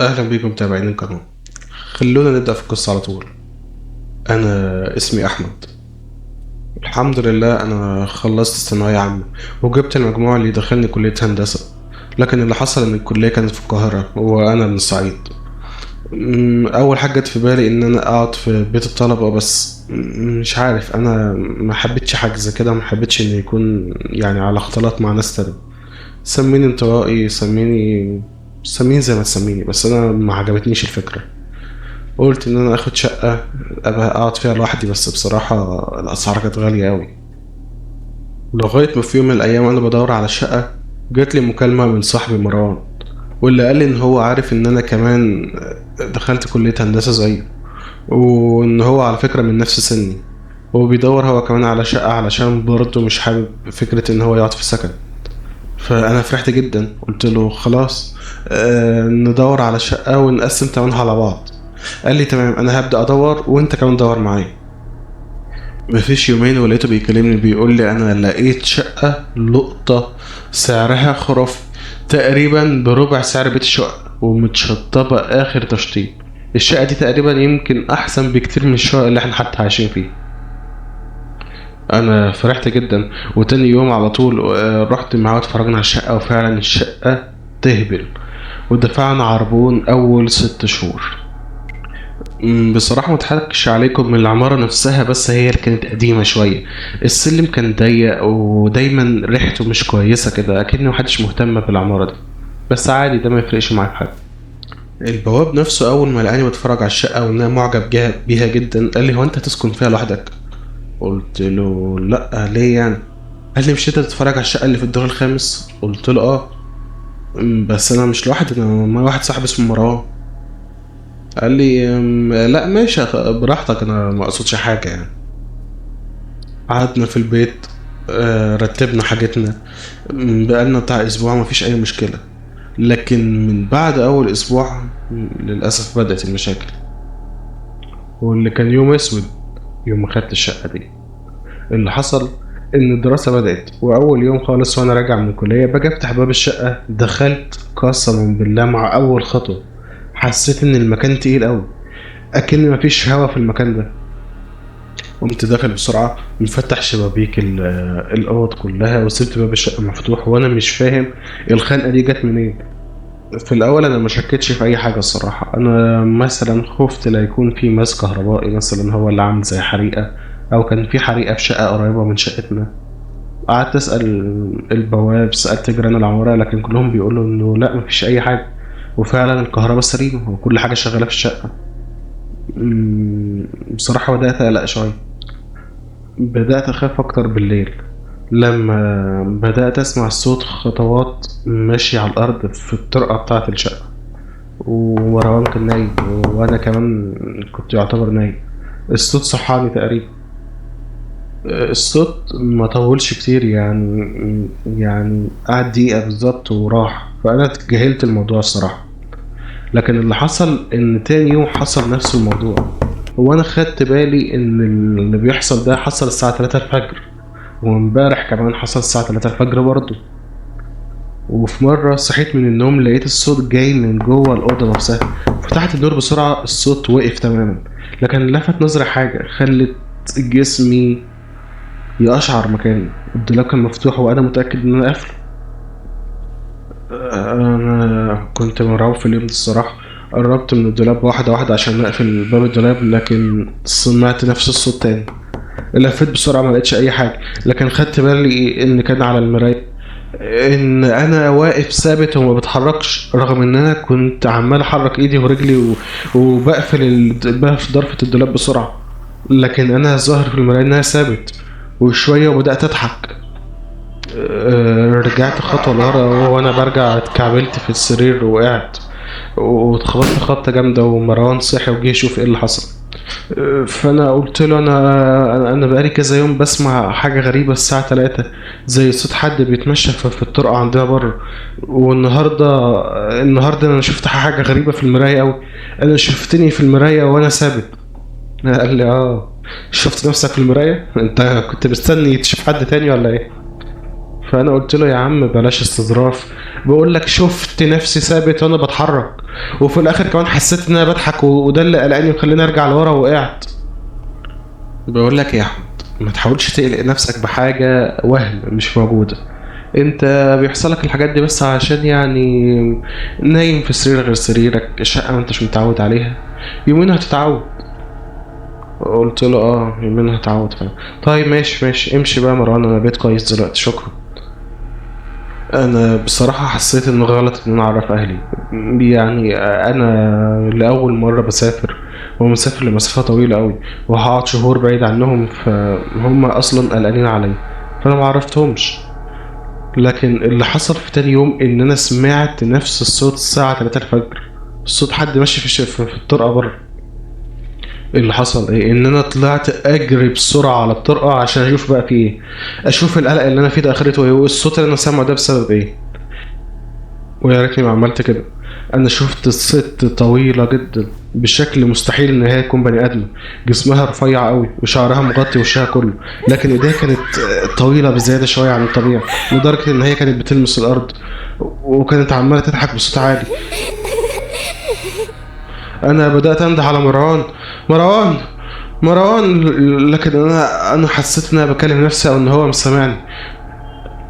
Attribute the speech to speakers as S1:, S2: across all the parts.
S1: أهلا بيكم متابعين القناة. خلونا نبدأ في القصة على طول. أنا اسمي أحمد. الحمد لله أنا خلصت ثانوية عامة وجبت المجموع اللي دخلني كلية هندسة. لكن اللي حصل إن الكلية كانت في القاهرة وأنا من الصعيد. أول حاجة جت في بالي إن أنا أقعد في بيت الطلبة، بس مش عارف، أنا ما حبيتش حاجة زي كده، ما حبيتش إن يكون يعني على اختلاط مع ناس تانية. سميني انطوائي، سميني زي ما تسميني، بس أنا ما عجبتنيش الفكرة. قلت ان انا اخد شقة ابقى اقعد فيها لوحدي، بس بصراحة الاسعار كانت غالية اوي. لغاية ما في يوم من الايام وانا بدور على شقة جات لي مكالمة من صاحبي مروان، واللي قال لي ان هو عارف ان انا كمان دخلت كلية هندسة زيه، وان هو على فكرة من نفس سني، هو بيدور هو كمان على شقة علشان برضه مش حابب فكرة ان هو يقعد في سكن. فانا فرحت جدا، قلت له خلاص، ندور على شقة ونقسم تمنها على بعض. قال لي تمام، انا هبدأ ادور وانت كمان دور معايا. مفيش يومين ولقيته بيكلمني بيقول لي انا لقيت شقة لقطة سعرها خرافي، تقريبا بربع سعر بيت الشقق ومتشطبة اخر تشطيب. الشقة دي تقريبا يمكن احسن بكتير من الشقق اللي احنا حتى عايشين فيه. انا فرحت جدا، وتاني يوم على طول رحت معاه واتفرجنا على الشقة، وفعلا الشقة تهبل. ودفعنا عربون اول 6 شهور. بصراحة مضحكش عليكم، من العمارة نفسها بس هي اللي كانت قديمة شوية. السلم كان ضيق ودايما ريحته مش كويسة كده، أكن محدش مهتم بالعمارة دي. بس عادي، ده ما يفرقش معايا في حاجة. البواب نفسه أول ما لقاني بتفرج على الشقة وإن أنا معجب بيها جدا قال لي هو أنت هتسكن فيها لوحدك؟ قلت له لأ، ليه يعني؟ قال لي مش أنت تتفرج على الشقة اللي في الدور الخامس؟ قلت له آه. بس أنا مش لوحدي، أنا معايا واحد صاحبي اسمه مروان. قال لي لا ماشي، براحتك، انا ما اقصدش حاجه يعني. قعدنا في البيت، رتبنا حاجتنا. بقالنا بتاع اسبوع ما فيش اي مشكله. لكن من بعد اول اسبوع للاسف بدات المشاكل، واللي كان يوم اسود يوم ما خدت الشقه دي. اللي حصل ان الدراسه بدات، واول يوم خالص وانا راجع من الكليه باجي افتح باب الشقه، دخلت قسما بالله مع اول خطوه حسيت ان المكان تقيل قوي، اكن مفيش هوا في المكان ده. قمت داخل بسرعة مفتح شبابيك الأوض كلها، وسبت باب الشقة مفتوح وأنا مش فاهم الخنقة دي جت منين. في الأول أنا ما شكتش في أي حاجة الصراحة، أنا مثلا خفت لا يكون في ماس كهربائي مثلا هو اللي عامل زي حريقة، أو كان في حريقة في شقة قريبة من شقتنا. قعدت أسأل البواب، سألت جيران العمارة، لكن كلهم بيقولوا إنه لأ مفيش أي حاجة. وفعلا الكهرباء سليمة وكل حاجة شغالة في الشقة. بصراحة بدأت أقلق شوية. بدأت أخاف أكتر بالليل لما بدأت أسمع صوت خطوات ماشية على الأرض في الطرقة بتاعة الشقة، ومروان كان نايم وأنا كمان كنت يعتبر نايم. الصوت صحاني تقريبا. الصوت ما طولش كتير، يعني قعد دقيقة بالظبط وراح، فأنا تجاهلت الموضوع الصراحة. لكن اللي حصل إن تاني يوم حصل نفس الموضوع، وأنا خدت بالي إن اللي بيحصل ده حصل الساعة 3 الفجر، وامبارح كمان حصل الساعة 3 الفجر برضه. وفي مرة صحيت من النوم لقيت الصوت جاي من جوه الأوضة نفسها، فتحت النور بسرعة الصوت وقف تماما. لكن لفت نظري حاجة خلت جسمي يقشعر مكاني. الدولاب كان مفتوح وأنا متأكد إن أنا قافله. أنا كنت مرعوب في اليوم ده الصراحة. قربت من الدولاب واحدة واحدة عشان أقفل باب الدولاب، لكن سمعت نفس الصوت تاني. لفيت بسرعة ما لقيتش أي حاجة، لكن خدت بالي إن كان على المراية ان انا واقف ثابت وما بتحركش، رغم ان انا كنت عمال احرك ايدي ورجلي وبقفل بقفل ضرفة الدولاب بسرعة، لكن انا ظاهر في المراية ان انا ثابت. وشوية وبدأت اضحك. رجعت خطوة لورا وانا برجع اتكعبلت في السرير ووقعت، واتخبطت خبطة جامدة، ومروان صحي وجه يشوف ايه اللي حصل. فانا قلت له انا بقالي كذا يوم بسمع حاجه غريبه الساعه 3، زي صوت حد بيتمشى في الطرقه عندنا بره. والنهارده انا شفت حاجه غريبه في المرايه قوي. انا شفتني في المرايه وانا ثابت. قال لي اه. شفت نفسك في المرايه؟ انت كنت مستني تشوف حد تاني ولا ايه؟ فانا قلت له يا عم بلاش استظراف، بقول لك شفت نفسي ثابت وانا بتحرك، وفي الاخر كمان حسيت ان انا بضحك وده اللي قلقني وخلاني ارجع لورا وقعت. بقول لك يا احمد، ما تحاولش تقلق نفسك بحاجه وهم مش موجوده. انت بيحصل لك الحاجات دي بس عشان يعني نايم في سرير غير سريرك، الشقه ما انتش متعود عليها، يومين هتتعود. قلت له اه يومين هتعود فعلا. طيب ماشي ماشي، امشي بقى يا مروان، انا بقيت كويس دلوقتي شكرا. انا بصراحة حسيت انه غلط ان انا اعرف اهلي. يعني انا لاول مرة بسافر، ومسافر لمسافة طويلة قوي، وهقعد شهور بعيد عنهم، فهم اصلا قلقانين عليا، فانا ما عرفتهمش. لكن اللي حصل في تاني يوم ان انا سمعت نفس الصوت الساعة 3 الفجر، صوت حد ماشي في الطرقة بره. اللي حصل ايه؟ ان انا طلعت اجري بسرعه على الطرقه عشان اشوف بقى في ايه، اشوف القلق اللي انا فيه ده اخرته ايه، والصوت اللي انا سامعه ده بسبب ايه. ويا ريتني ما عملت كده. انا شفت ست طويله جدا بشكل مستحيل ان هي تكون بني ادم، جسمها رفيع قوي وشعرها مغطي وشها كله، لكن ايديها كانت طويله بزياده شويه عن الطبيعي، لدرجه ان هي كانت بتلمس الارض، وكانت عماله تضحك بصوت عالي. انا بدات انده على مروان، مروان، مروان، لكن انا حسيت ان انا بكلم نفسي او ان هو مش سامعني.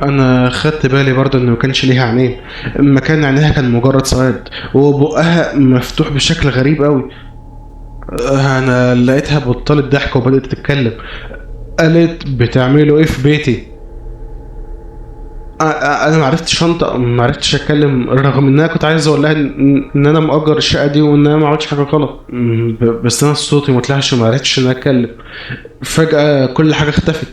S1: انا خدت بالي برضه انه ما كانش ليها عينين، مكان عينيها كان مجرد سواد، وبقها مفتوح بشكل غريب قوي. انا لقيتها بطلت ضحك وبدات تتكلم، قالت بتعملوا ايه في بيتي؟ انا ما عرفتش انطق، ما عرفتش اتكلم، رغم ان انا كنت عايز اقول لها ان انا مأجر الشقه دي وان انا ما عملتش حاجه غلط. بس انا صوتي ما طلعش وما عرفتش ان انا اتكلم. فجأة كل حاجه اختفت،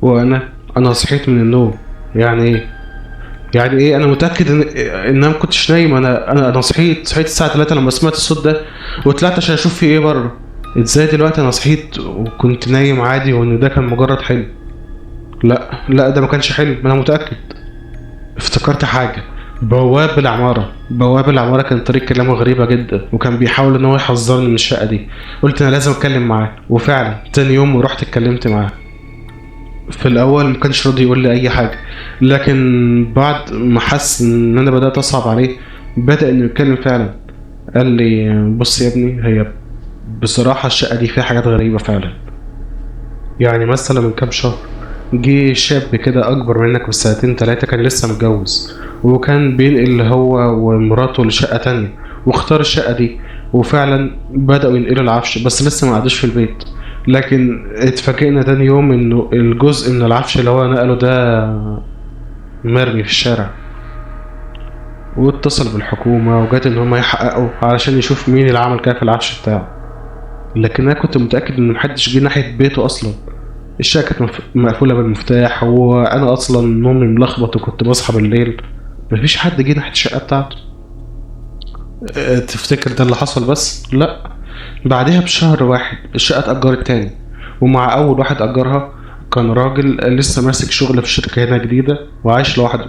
S1: وانا صحيت من النوم. يعني ايه؟ يعني ايه؟ انا متاكد ان انا ما كنتش نايم. انا صحيت الساعه 3 لما سمعت الصوت ده، وطلعت عشان اشوف في ايه بره. ازاي دلوقتي انا صحيت وكنت نايم عادي وان ده كان مجرد حلم؟ لا لا، ده ما كانش حلم، انا متاكد. افتكرت حاجه، بواب العماره كان طريقة كلامه غريبة جدا، وكان بيحاول ان هو يحذرني من الشقة دي. قلت انا لازم اتكلم معاه، وفعلا تاني يوم ورحت اتكلمت معاه. في الاول ما كانش راضي يقول لي اي حاجه، لكن بعد ما حس ان انا بدات اصعب عليه بدا انه يتكلم فعلا. قال لي بص يا ابني، هي بصراحه الشقه دي فيها حاجات غريبه فعلا. يعني مثلا من كام شهر جه شاب كده اكبر منك بسنتين تلاتة، كان لسه متجوز، وكان بينقل هو ومراته لشقه تانية، واختار الشقه دي، وفعلا بدأوا ينقلوا العفش، بس لسه ما قعدوش في البيت. لكن اتفاجئنا تاني يوم انه الجزء من العفش اللي هو نقله ده مرمي في الشارع. واتصل بالحكومة وجات ان هم يحققوا علشان يشوف مين اللي عمل كده في العفش بتاعه. لكن انا كنت متأكد ان محدش جه ناحية بيته اصلا. الشقة كانت مقفولة بالمفتاح، وانا اصلا نومي ملخبط وكنت بصحى بالليل، مفيش حد جه ناحية الشقة بتاعته. تفتكر ده اللي حصل؟ بس لا، بعدها بشهر واحد الشقة اتأجرت تاني، ومع أول واحد أجرها كان راجل لسه ماسك شغل في شركة هنا جديدة وعايش لوحده.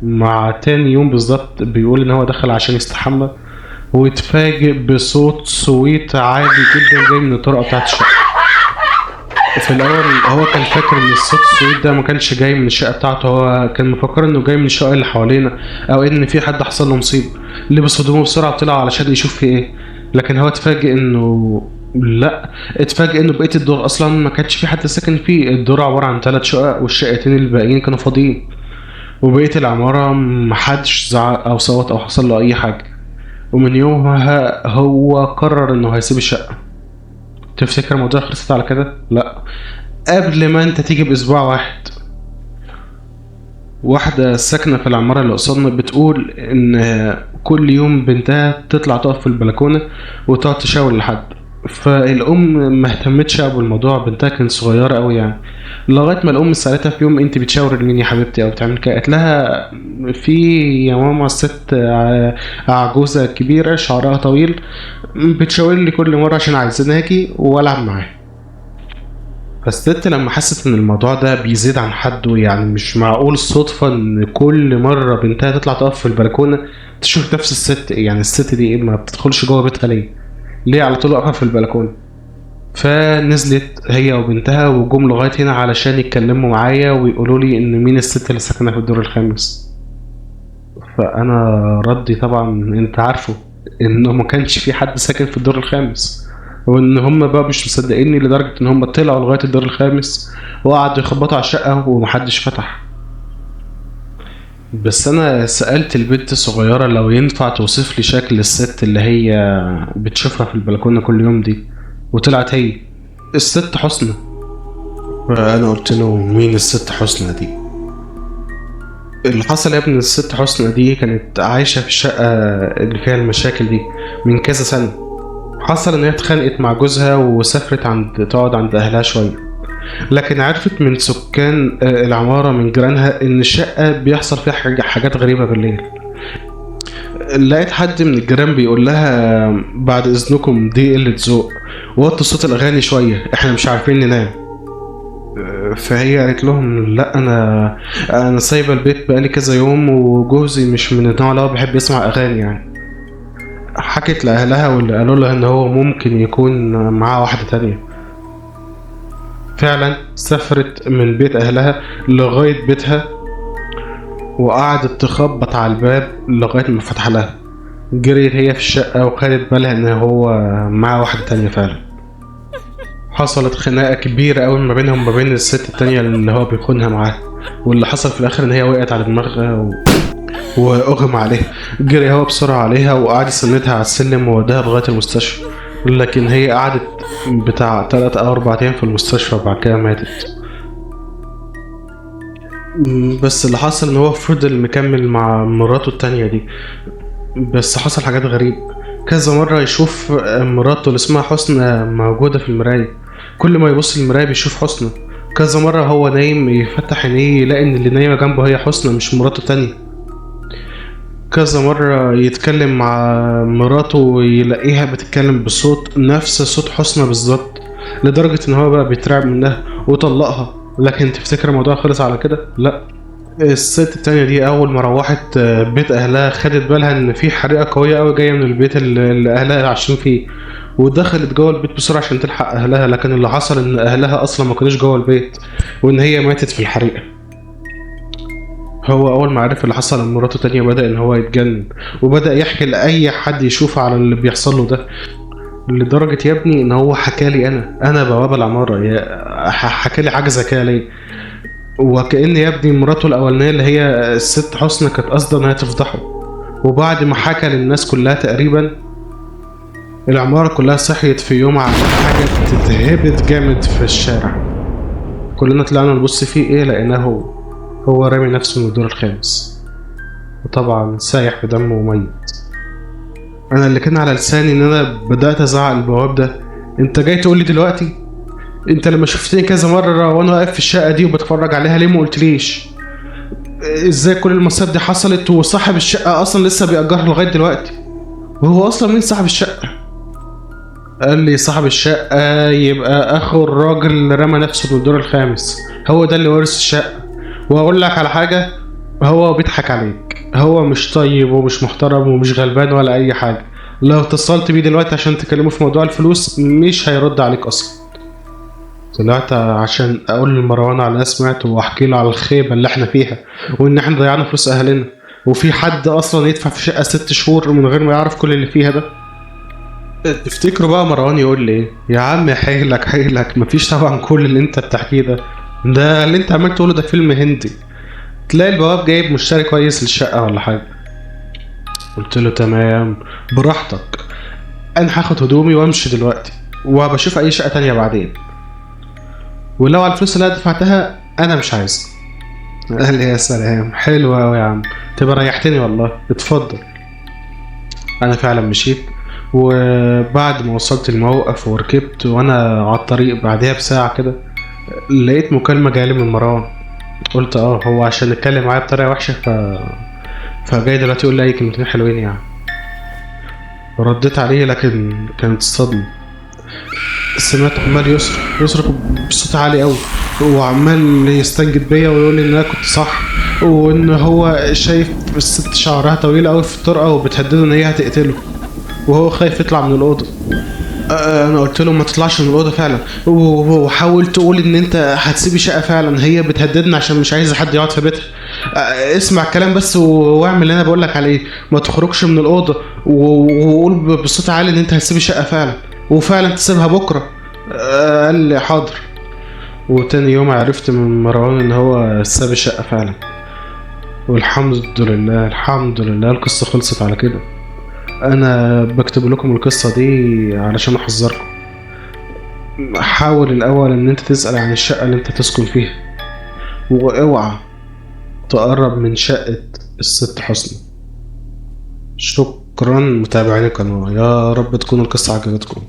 S1: مع تاني يوم بالظبط بيقول إن هو دخل عشان يستحمى، واتفاجئ بصوت صويت عالي جدا جاي من الطرقة بتاعت الشقة. في الأول هو كان فاكر إن الصوت الصويت ده ما كانش جاي من الشقة بتاعته، هو كان مفكر إنه جاي من الشقة اللي حوالينا، أو إن في حد حصل له مصيبة. لبس هدومه بسرعة وطلع علشان يشوف في إيه، لكن هو اتفاجئ إنه لا، اتفاجئ إنه بقية الدور أصلا ما كانش في حد ساكن فيه. الدور عبارة عن 3 شقق، والشقتين الباقيين كانوا فاضيين، وبقية العمارة محدش زعق أو صوت أو حصل له أي حاجة. ومن يومها هو قرر إنه هيسيب الشقة. تفتكر الموضوع خلصت على كده؟ لا، قبل ما انت تيجي باسبوع واحد، واحدة ساكنة في العمارة اللي قصادنا بتقول ان كل يوم بنتها تطلع تقف في البلكونة وتقعد تشاور لحد. فالام ما اهتمتش بالموضوع، بنتها كانت صغيرة قوي يعني، لغاية ما الام سألتها في يوم انت بتشاور لمين يا حبيبتي او بتعمل كده؟ قالت لها في يا ماما ست عجوزة كبيرة شعرها طويل بتشاور لي كل مرة عشان عايزيناكي والعب معاها. فالست لما حست ان الموضوع ده بيزيد عن حده، يعني مش معقول صدفة ان كل مرة بنتها تطلع تقف في البلكونة تشوف نفس الست، يعني الست دي ايه ما بتدخلش جوه بيتها ليه؟ ليه على طول واقفة في البلكونة؟ فنزلت هي وبنتها وجم لغاية هنا علشان يتكلموا معايا ويقولوا لي ان مين الست اللي ساكنة في الدور الخامس. فانا ردي طبعا انت عارفه انه ما كانش في حد ساكن في الدور الخامس، وان هم بقى مش مصدقيني لدرجة ان هم طلعوا لغاية الدور الخامس وقعدوا يخبطوا على الشقة ومحدش فتح. بس انا سألت البنت الصغيرة لو ينفع توصف لي شكل الست اللي هي بتشوفها في البلكونة كل يوم دي، وطلعت هي الست حسنى. فانا قلت له مين الست حسنى دي؟ اللي حصل يا ابني الست حسنى دي كانت عايشة في الشقة اللي فيها المشاكل دي من كذا سنة. حصل ان هي اتخانقت مع جوزها وسافرت تقعد عند اهلها شوية، لكن عرفت من سكان العمارة من جيرانها ان الشقة بيحصل فيها حاجات غريبة بالليل. لقيت حد من الجيران بيقول لها بعد اذنكم دي قلة ذوق، وطوا صوت الاغاني شوية احنا مش عارفين ننام. فهي قالت لهم لا انا سايبه البيت بقالي كذا يوم وجوزي مش من النوع اللي هو بيحب يسمع اغاني يعني. حكت لاهلها واللي قالوا لها ان هو ممكن يكون معاه واحده تانية. فعلا سافرت من بيت اهلها لغايه بيتها وقعدت تخبط على الباب لغايه ما فتح لها. جريت هي في الشقه وخدت بالها ان هو معاه واحده تانية فعلا. حصلت خناقة كبيرة أوي ما بينهم وما بين الست التانية اللي هو بيخونها معاه، واللي حصل في الآخر إن هي وقعت على دماغها وأغمى عليها. جري هو بسرعة عليها وقعد يسندها على السلم ووداها لغاية المستشفى، لكن هي قعدت بتاع 3 أو 4 أيام في المستشفى وبعد كده ماتت. بس اللي حصل إن هو فضل مكمل مع مراته التانية دي، بس حصل حاجات غريبة. كذا مرة يشوف مراته اللي اسمها حسنى موجودة في المراية، كل ما يبص المراية بيشوف حسنى. كذا مرة هو نايم يفتح عينيه يلاقي ان اللي نايمة جنبه هي حسنى مش مراته التانية. كذا مرة يتكلم مع مراته ويلاقيها بتتكلم بصوت نفس صوت حسنى بالظبط، لدرجة ان هو بقى بيترعب منها وطلقها. لكن تفتكر الموضوع خلص على كده؟ لا، الست التانية دي أول ما روحت بيت أهلها خدت بالها إن في حريقة قوية أوي جاية من البيت اللي أهلها عايشين فيه، ودخلت جوه البيت بسرعة عشان تلحق أهلها. لكن اللي حصل إن أهلها أصلا ما كانوش جوه البيت وإن هي ماتت في الحريقة. هو أول ما عرف اللي حصل لمراته تانية بدأ إن هو يتجنن، وبدأ يحكي لأي حد يشوفه على اللي بيحصل له ده، لدرجة يا ابني إن هو حكالي أنا بوابة العمارة، حكالي حاجة زكاة ليا. وكأن يا ابني مراته الأولانية اللي هي الست حسنى كانت قصدا إنها تفضحه. وبعد ما حكى للناس كلها تقريبا، العمارة كلها صحيت في يوم على حاجة تتهبد جامد في الشارع. كلنا طلعنا نبص فيه ايه، لقيناه هو رامي نفسه من الدور الخامس، وطبعا سايح بدمه وميت. انا اللي كان على لساني ان انا بدأت ازعق البواب ده، انت جاي تقول لي دلوقتي؟ انت لما شفتني كذا مرة وانا واقف في الشقة دي وبتفرج عليها ليه ما قلتليش؟ ازاي كل المصايب دي حصلت وصاحب الشقة اصلا لسه بيأجرها لغاية دلوقتي؟ وهو اصلا مين صاحب الشقة؟ قال لي صاحب الشقة يبقى اخو الراجل اللي رمى نفسه من الدور الخامس، هو ده اللي ورث الشقة. واقول لك على حاجة، هو بيضحك عليك، هو مش طيب ومش محترم ومش غلبان ولا اي حاجة. لو اتصلت بيه دلوقتي عشان تكلمه في موضوع الفلوس مش هيرد عليك اصلا. طلعت عشان اقول لمروان على اللي سمعته واحكي له على الخيبة اللي احنا فيها، وان احنا ضيعنا فلوس اهلنا، وفي حد اصلا يدفع في شقة 6 شهور من غير ما يعرف كل اللي فيها ده. تفتكروا بقى مروان يقول لي ايه؟ يا عم حيلك حيلك، مفيش طبعا كل اللي انت بتحكيه ده اللي انت عمال تقوله ده فيلم هندي، تلاقي البواب جايب مشتري كويس للشقة ولا حاجة. قلت له تمام براحتك، انا هاخد هدومي وامشي دلوقتي وبشوف اي شقة تانية بعدين، ولو على الفلوس اللي انا دفعتها انا مش عايز. قال لي يا سلام حلوة اوي يا عم، تبقى ريحتني والله، اتفضل. انا فعلا مشيت، وبعد ما وصلت الموقف وركبت وانا على الطريق بعدها بساعة كده لقيت مكالمة جاية من مروان. قلت هو عشان نتكلم معايا بطريقة وحشة فجاي دلوقتي يقول لي اي كلمتين حلوين يعني. رديت عليه لكن كانت الصدمة، سمعت عمال يصرخ بصوت عالي قوي، وعمال يستنجد بيا ويقول لي ان انا كنت صح، وان هو شايف الست شعرها طويل قوي في الطرقة وبتهدده ان هي هتقتله، وهو خايف يطلع من الأوضة. انا قلت له ما تطلعش من الاوضه فعلا، وحاول تقول ان انت هتسيب الشقه فعلا، هي بتهددنا عشان مش عايزه حد يقعد في بيتها. اسمع الكلام بس واعمل اللي انا بقول لك عليه، ما تخرجش من الاوضه، وقول بصوت عالي ان انت هتسيب الشقه فعلا، وفعلا تسيبها بكره. قال لي حاضر. وتاني يوم عرفت من مروان ان هو ساب الشقه فعلا. والحمد لله الحمد لله القصه خلصت على كده. انا بكتب لكم القصه دي علشان احذركم. حاول الأول إن أنت تسأل عن الشقة اللي أنت تسكن فيها، واوعى تقرب من شقة الست حسني. شكرا متابعين القناة، يا رب تكون القصة عجبتكم.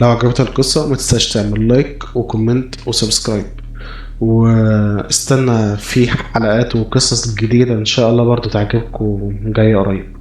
S1: لو عجبتك القصة ما تنساش تعمل لايك وكومنت وسبسكرايب، واستنى في حلقات وقصص جديدة إن شاء الله برضو تعجبكم جاية قريب.